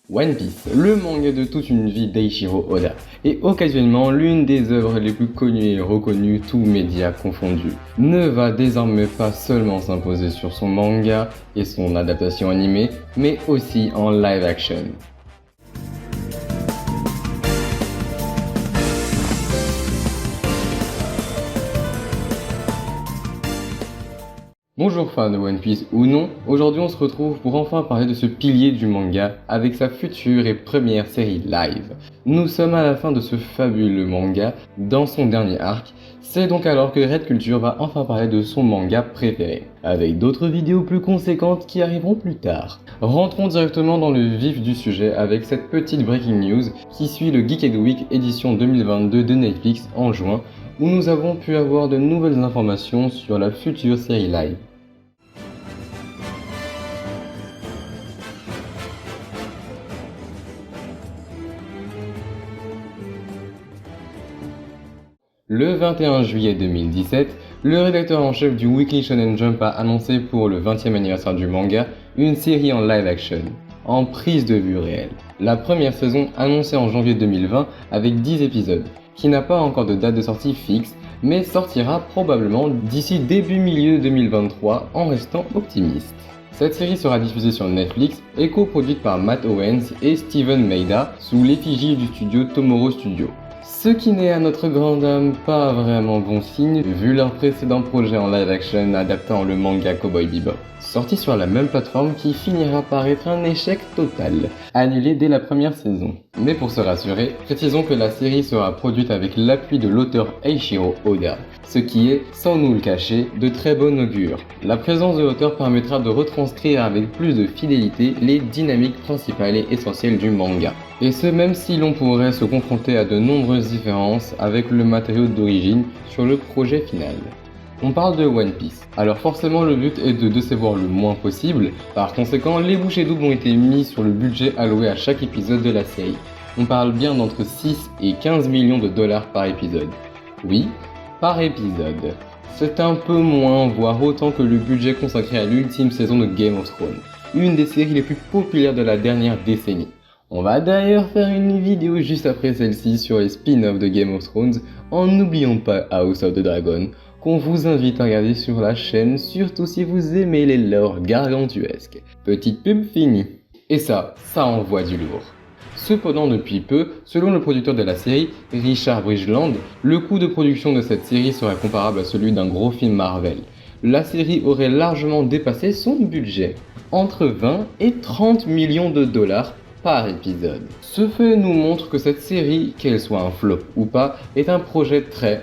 One Piece, le manga de toute une vie d'Eiichiro Oda, est occasionnellement l'une des œuvres les plus connues et reconnues, tous médias confondus, ne va désormais pas seulement s'imposer sur son manga et son adaptation animée, mais aussi en live action. Bonjour fans de One Piece ou non, aujourd'hui on se retrouve pour enfin parler de ce pilier du manga avec sa future et première série live. Nous sommes à la fin de ce fabuleux manga, dans son dernier arc, c'est donc alors que Red Culture va enfin parler de son manga préféré, avec d'autres vidéos plus conséquentes qui arriveront plus tard. Rentrons directement dans le vif du sujet avec cette petite breaking news qui suit le Geek Week édition 2022 de Netflix en juin, où nous avons pu avoir de nouvelles informations sur la future série live. Le 21 juillet 2017, le rédacteur en chef du Weekly Shonen Jump a annoncé pour le 20e anniversaire du manga une série en live action, en prise de vue réelle. La première saison annoncée en janvier 2020 avec 10 épisodes, qui n'a pas encore de date de sortie fixe, mais sortira probablement d'ici début-milieu 2023 en restant optimiste. Cette série sera diffusée sur Netflix et coproduite par Matt Owens et Steven Maeda sous l'effigie du studio Tomorrow Studio. Ce qui n'est à notre grande dame pas vraiment bon signe vu leur précédent projet en live action adaptant le manga Cowboy Bebop, sorti sur la même plateforme qui finira par être un échec total, annulé dès la première saison. Mais pour se rassurer, précisons que la série sera produite avec l'appui de l'auteur Eiichiro Oda, ce qui est, sans nous le cacher, de très bon augure. La présence de l'auteur permettra de retranscrire avec plus de fidélité les dynamiques principales et essentielles du manga. Et ce même si l'on pourrait se confronter à de nombreuses différences avec le matériau d'origine sur le projet final. On parle de One Piece, alors forcément le but est de décevoir le moins possible, par conséquent les bouchées doubles ont été mis sur le budget alloué à chaque épisode de la série. On parle bien d'entre 6 et 15 millions de dollars par épisode. Oui, par épisode. C'est un peu moins, voire autant que le budget consacré à l'ultime saison de Game of Thrones, une des séries les plus populaires de la dernière décennie. On va d'ailleurs faire une vidéo juste après celle-ci sur les spin-offs de Game of Thrones, en n'oubliant pas House of the Dragon, qu'on vous invite à regarder sur la chaîne, surtout si vous aimez les lores gargantuesques. Petite pub finie. Et ça envoie du lourd. Cependant, depuis peu, selon le producteur de la série, Richard Bridgeland, le coût de production de cette série serait comparable à celui d'un gros film Marvel. La série aurait largement dépassé son budget, entre 20 et 30 millions de dollars par épisode. Ce fait nous montre que cette série, qu'elle soit un flop ou pas, est un projet très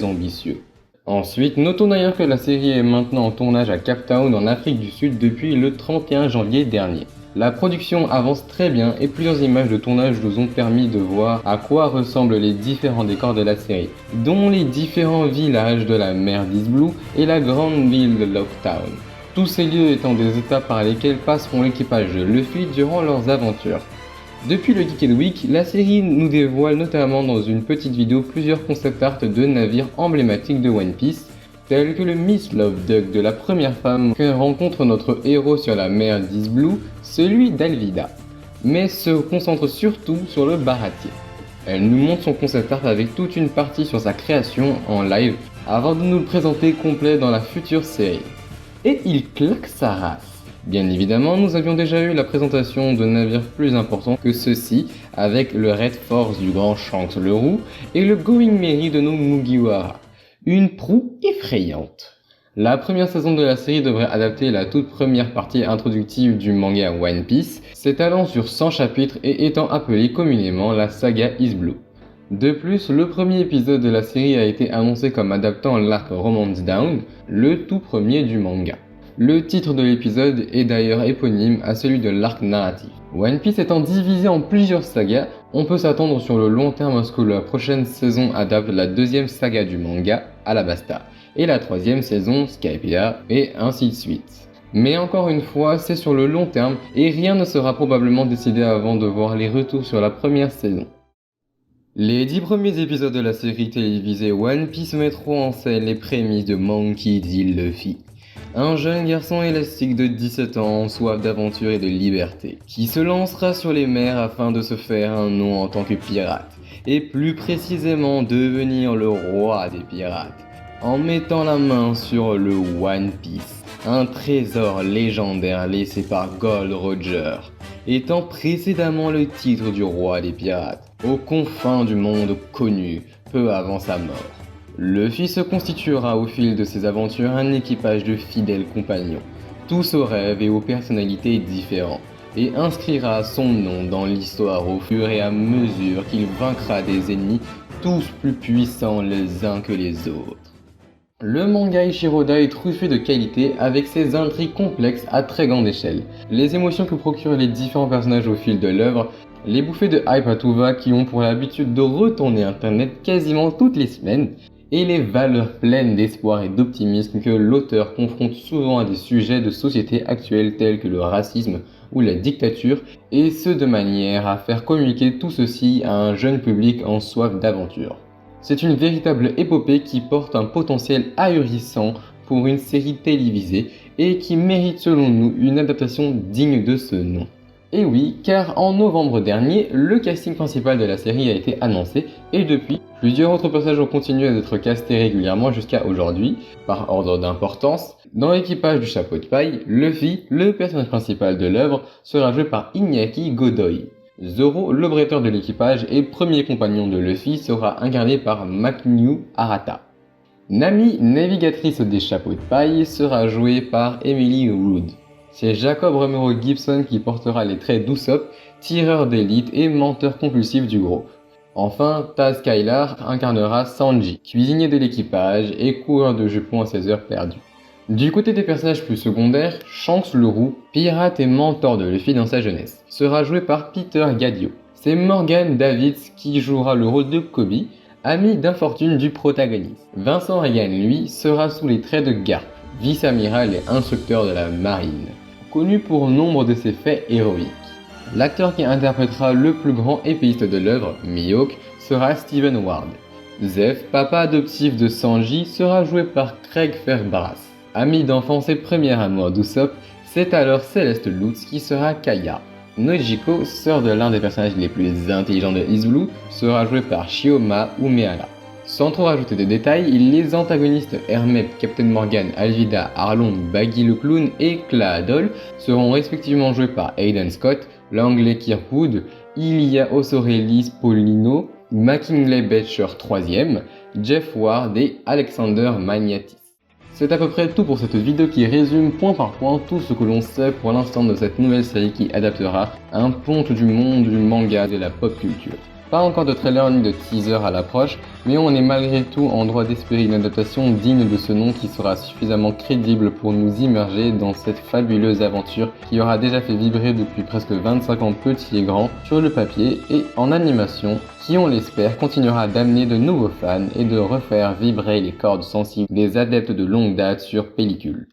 ambitieux. Ensuite, notons d'ailleurs que la série est maintenant en tournage à Cape Town en Afrique du Sud depuis le 31 janvier dernier. La production avance très bien et plusieurs images de tournage nous ont permis de voir à quoi ressemblent les différents décors de la série, dont les différents villages de la mer d'East Blue et la grande ville de Locktown. Tous ces lieux étant des étapes par lesquelles passeront l'équipage de Luffy durant leurs aventures. Depuis le Geek Week, la série nous dévoile notamment dans une petite vidéo plusieurs concept art de navires emblématiques de One Piece, tels que le Miss Love Duck de la première femme que rencontre notre héros sur la mer d'East Blue, celui d'Alvida, mais se concentre surtout sur le Baratie. Elle nous montre son concept art avec toute une partie sur sa création en live avant de nous le présenter complet dans la future série. Et il claque sa race. Bien évidemment, nous avions déjà eu la présentation de navires plus importants que ceux-ci, avec le Red Force du grand Shanks le Roux et le Going Merry de nos Mugiwara. Une proue effrayante. La première saison de la série devrait adapter la toute première partie introductive du manga One Piece, s'étalant sur 100 chapitres et étant appelée communément la saga East Blue. De plus, le premier épisode de la série a été annoncé comme adaptant l'arc Romance Down, le tout premier du manga. Le titre de l'épisode est d'ailleurs éponyme à celui de l'arc narratif. One Piece étant divisé en plusieurs sagas, on peut s'attendre sur le long terme à ce que la prochaine saison adapte la deuxième saga du manga, Alabasta, et la troisième saison, Skypiea, et ainsi de suite. Mais encore une fois, c'est sur le long terme et rien ne sera probablement décidé avant de voir les retours sur la première saison. Les 10 premiers épisodes de la série télévisée One Piece mettront en scène les prémices de Monkey D. Luffy. un jeune garçon élastique de 17 ans, soif d'aventure et de liberté, qui se lancera sur les mers afin de se faire un nom en tant que pirate, et plus précisément devenir le roi des pirates, en mettant la main sur le One Piece, un trésor légendaire laissé par Gold Roger, étant précédemment le titre du roi des pirates, aux confins du monde connu, peu avant sa mort. Luffy se constituera au fil de ses aventures un équipage de fidèles compagnons, tous aux rêves et aux personnalités différents, et inscrira son nom dans l'histoire au fur et à mesure qu'il vaincra des ennemis tous plus puissants les uns que les autres. Le manga Ichiroda est truffé de qualité avec ses intrigues complexes à très grande échelle, les émotions que procurent les différents personnages au fil de l'œuvre, les bouffées de hype à tout va qui ont pour l'habitude de retourner internet quasiment toutes les semaines, et les valeurs pleines d'espoir et d'optimisme que l'auteur confronte souvent à des sujets de société actuels tels que le racisme ou la dictature, et ce de manière à faire communiquer tout ceci à un jeune public en soif d'aventure. C'est une véritable épopée qui porte un potentiel ahurissant pour une série télévisée et qui mérite selon nous une adaptation digne de ce nom. Et oui, car en novembre dernier, le casting principal de la série a été annoncé et depuis, plusieurs autres personnages ont continué d'être castés régulièrement jusqu'à aujourd'hui, par ordre d'importance. Dans l'équipage du chapeau de paille, Luffy, le personnage principal de l'œuvre, sera joué par Iñaki Godoy. Zoro, le bretteur de l'équipage et premier compagnon de Luffy, sera incarné par Makinu Arata. Nami, navigatrice des chapeaux de paille, sera jouée par Emily Wood. C'est Jacob Romero Gibson qui portera les traits d'Usopp, tireur d'élite et menteur compulsif du groupe. Enfin, Taz Skylar incarnera Sanji, cuisinier de l'équipage et coureur de jupons à ses heures perdues. Du côté des personnages plus secondaires, Shanks le Roux, pirate et mentor de Luffy dans sa jeunesse, sera joué par Peter Gadio. C'est Morgan Davids qui jouera le rôle de Koby, ami d'infortune du protagoniste. Vincent Regan, lui, sera sous les traits de Garp, vice-amiral et instructeur de la marine, connu pour nombre de ses faits héroïques. L'acteur qui interprétera le plus grand épéiste de l'œuvre, Mihawk, sera Steven Ward. Zeph, papa adoptif de Sanji, sera joué par Craig Fairbrass. Ami d'enfance et premier amour d'Usopp, c'est alors Céleste Lutz qui sera Kaya. Nojiko, sœur de l'un des personnages les plus intelligents de East Blue, sera jouée par Shioma Umeala. Sans trop rajouter de détails, les antagonistes Hermep, Captain Morgan, Alvida, Arlong, Baggy le Clown et Claadol seront respectivement joués par Aiden Scott, l'anglais Kirkwood, Ilia Osorelis Paulino, McKinley Betcher 3e, Jeff Ward et Alexander Magnatis. C'est à peu près tout pour cette vidéo qui résume point par point tout ce que l'on sait pour l'instant de cette nouvelle série qui adaptera un ponte du monde du manga et de la pop culture. Pas encore de trailer ni de teaser à l'approche, mais on est malgré tout en droit d'espérer une adaptation digne de ce nom qui sera suffisamment crédible pour nous immerger dans cette fabuleuse aventure qui aura déjà fait vibrer depuis presque 25 ans petits et grands sur le papier et en animation, qui on l'espère continuera d'amener de nouveaux fans et de refaire vibrer les cordes sensibles des adeptes de longue date sur pellicule.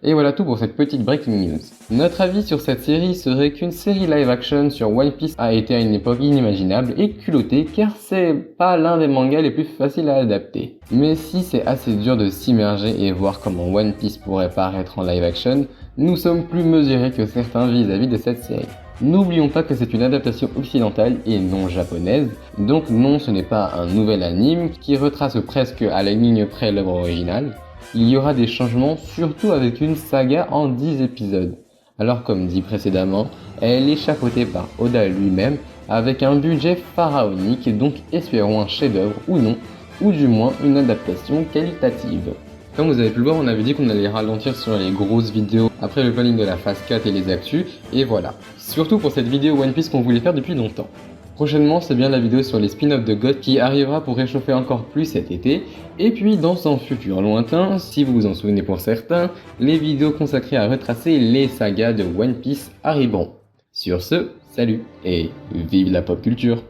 Et voilà tout pour cette petite breaking news. Notre avis sur cette série serait qu'une série live action sur One Piece a été à une époque inimaginable et culottée car c'est pas l'un des mangas les plus faciles à adapter. Mais si c'est assez dur de s'immerger et voir comment One Piece pourrait paraître en live action, nous sommes plus mesurés que certains vis-à-vis de cette série. N'oublions pas que c'est une adaptation occidentale et non japonaise, donc non, ce n'est pas un nouvel anime qui retrace presque à la ligne près l'œuvre originale. Il y aura des changements, surtout avec une saga en 10 épisodes. Alors comme dit précédemment, elle est chapeautée par Oda lui-même avec un budget pharaonique, donc espérons un chef-d'œuvre ou non, ou du moins une adaptation qualitative. Comme vous avez pu le voir, on avait dit qu'on allait ralentir sur les grosses vidéos après le planning de la phase 4 et les actus, et voilà. Surtout pour cette vidéo One Piece qu'on voulait faire depuis longtemps. Prochainement, c'est bien la vidéo sur les spin-offs de God qui arrivera pour réchauffer encore plus cet été. Et puis, dans un futur lointain, si vous vous en souvenez pour certains, les vidéos consacrées à retracer les sagas de One Piece arriveront. Sur ce, salut et vive la pop culture!